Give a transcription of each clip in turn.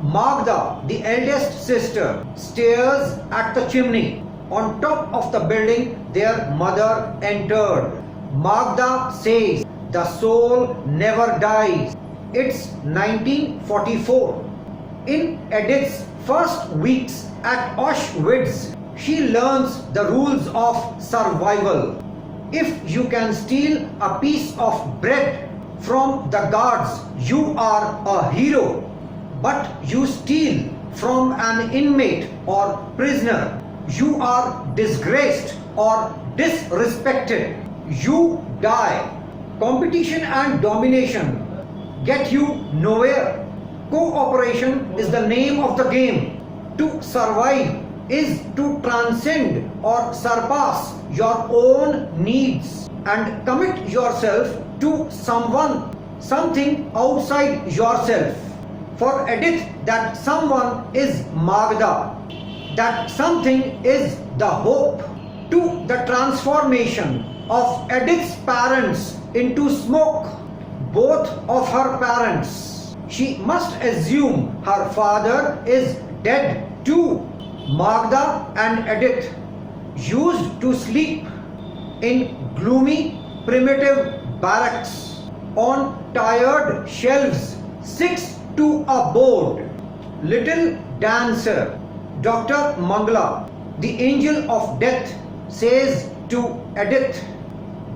Magda, the eldest sister, stares at the chimney. On top of the building, their mother entered. Magda says, "The soul never dies." It's 1944. In Edith's first weeks at Auschwitz, she learns the rules of survival. If you can steal a piece of bread from the guards, you are a hero. But you steal from an inmate or prisoner, you are disgraced or disrespected. You die. Competition and domination get you nowhere. Cooperation is the name of the game. To survive is to transcend or surpass your own needs and commit yourself to someone, something outside yourself. For Edith, that someone is Magda. That something is the hope. To the transformation of Edith's parents into smoke, both of her parents, she must assume her father is dead too. Magda and Edith used to sleep in gloomy, primitive barracks on tired shelves, 6 to a board. Little dancer, Dr. Mangala, the angel of death, says to Edith,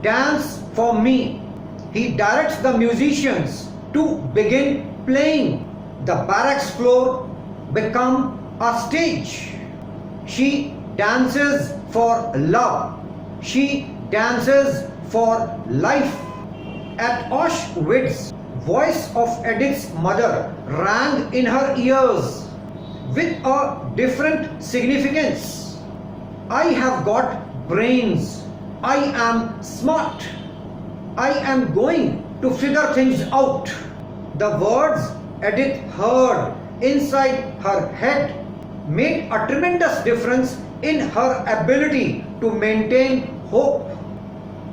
"Dance for me." He directs the musicians to begin playing. The barracks floor become a stage. She dances for love. She dances for life. At Auschwitz, voice of Edith's mother rang in her ears with a different significance. "I have got brains. I am smart. I am going to figure things out." The words Edith heard inside her head made a tremendous difference in her ability to maintain hope.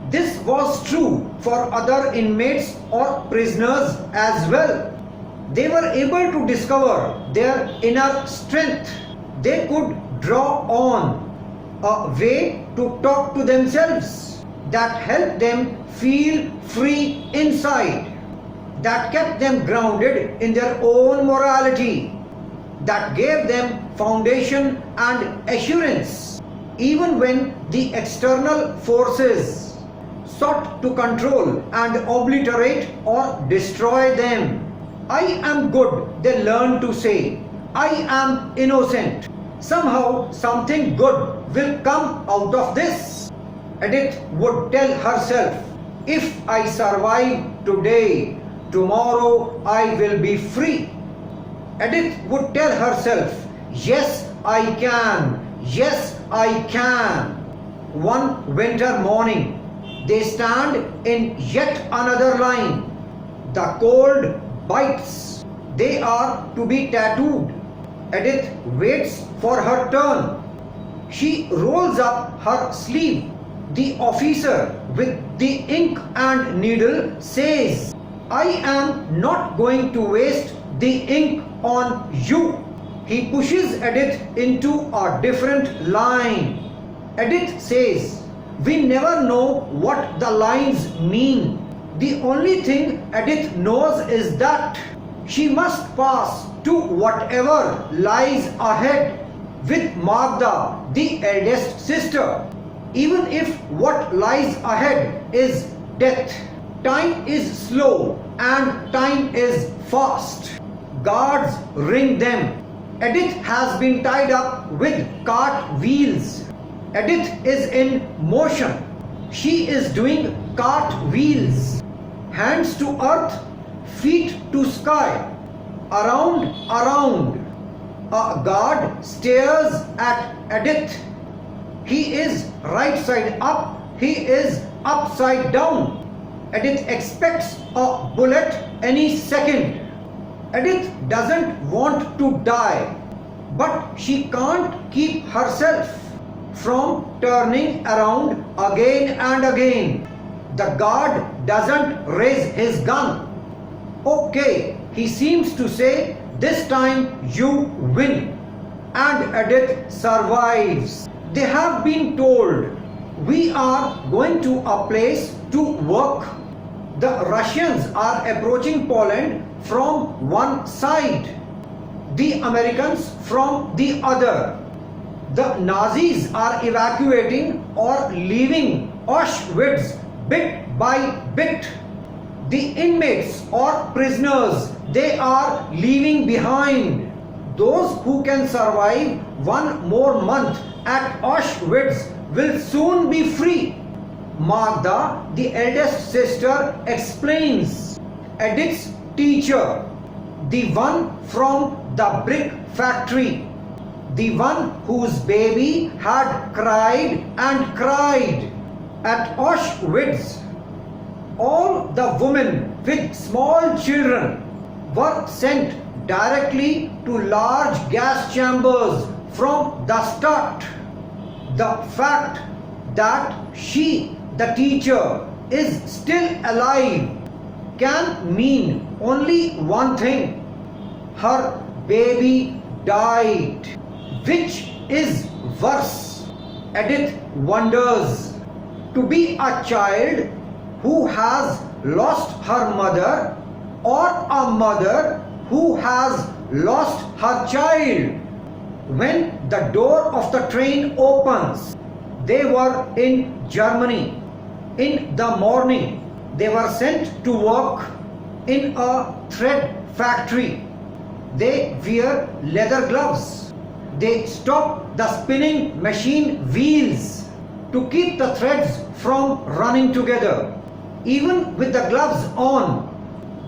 This was true for other inmates or prisoners as well. They were able to discover their inner strength. They could draw on a way to talk to themselves that helped them feel free inside, that kept them grounded in their own morality, that gave them foundation and assurance, even when the external forces sought to control and obliterate or destroy them. "I am good," they learned to say. "I am innocent. Somehow something good will come out of this." Edith would tell herself, "If I survive today, tomorrow I will be free." Edith would tell herself, "Yes, I can. Yes, I can." One winter morning, they stand in yet another line. The cold bites. They are to be tattooed. Edith waits for her turn. She rolls up her sleeve. The officer with the ink and needle says, "I am not going to waste the ink on you." He pushes Edith into a different line. Edith says, "We never know what the lines mean." The only thing Edith knows is that she must pass to whatever lies ahead with Magda, the eldest sister, even if what lies ahead is death. Time is slow and time is fast. Guards ring them. Edith has been tied up with cart wheels. Edith is in motion. She is doing cart wheels. Hands to earth, feet to sky. Around, around. A guard stares at Edith. He is right side up. He is upside down. Edith expects a bullet any second. Edith doesn't want to die, but she can't keep herself from turning around again and again. The guard doesn't raise his gun. "Okay," he seems to say, This time you win. And Edith survives. They have been told, we are going to a place to work. The Russians are approaching Poland from one side, the Americans from the other. The Nazis are evacuating or leaving Auschwitz bit by bit. The inmates or prisoners, they are leaving behind. Those who can survive one more month at Auschwitz will soon be free. Magda, the eldest sister, explains. Edith's teacher, the one from the brick factory, the one whose baby had cried and cried at Auschwitz. All the women with small children were sent directly to large gas chambers from the start. The fact that she, the teacher, is still alive can mean only one thing. Her baby died. Which is worse? Edith wonders. To be a child who has lost her mother, or a mother who has lost her child. When the door of the train opens, they were in Germany. In the morning, they were sent to work in a thread factory. They wear leather gloves. They stop the spinning machine wheels to keep the threads from running together. Even with the gloves on,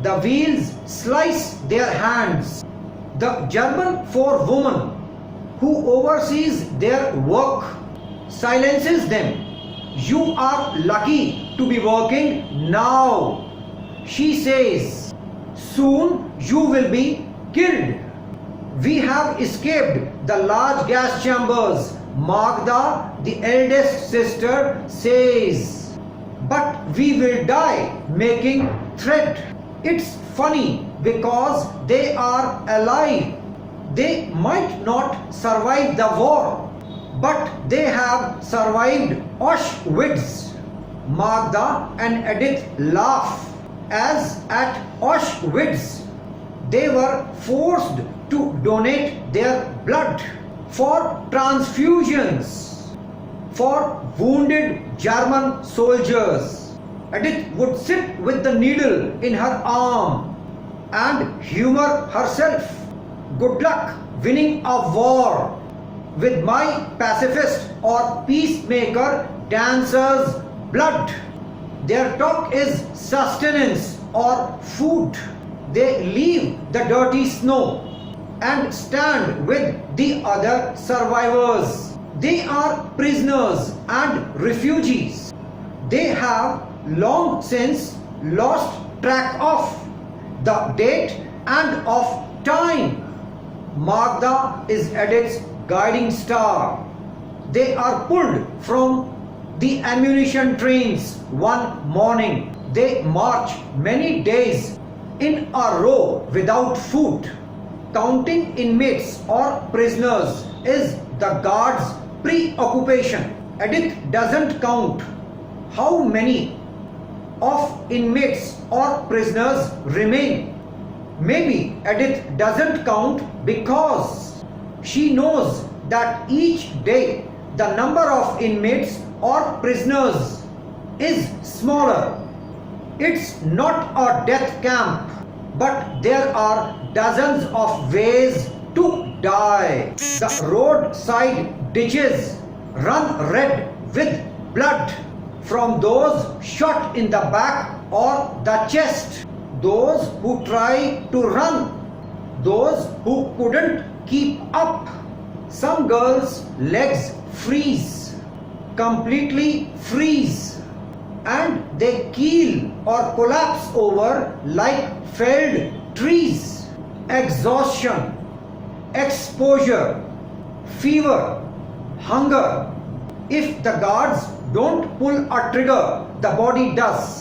the wheels slice their hands. The German forewoman who oversees their work silences them. You are lucky to be working now, she says. Soon you will be killed. We have escaped the large gas chambers, Magda, the eldest sister, says. But we will die making thread. It's funny because they are alive. They might not survive the war, but they have survived Auschwitz. Magda and Edith laugh as at Auschwitz they were forced to donate their blood for transfusions for wounded German soldiers. Edith would sit with the needle in her arm and humor herself. Good luck winning a war with my pacifist or peacemaker dancer's blood. Their talk is sustenance or food. They leave the dirty snow and stand with the other survivors. They are prisoners and refugees. They have long since lost track of the date and of time. Magda is Edith's guiding star. They are pulled from the ammunition trains one morning. They march many days in a row without food. Counting inmates or prisoners is the guards' preoccupation. Edith doesn't count how many of inmates or prisoners remain. Maybe Edith doesn't count because she knows that each day the number of inmates or prisoners is smaller. It's not a death camp, but there are dozens of ways to die. The roadside ditches run red with blood from those shot in the back or the chest, those who try to run, those who couldn't keep up. Some girls' legs freeze, completely freeze, and they keel or collapse over like felled trees. Exhaustion, exposure, fever, hunger. If the guards don't pull a trigger, the body does.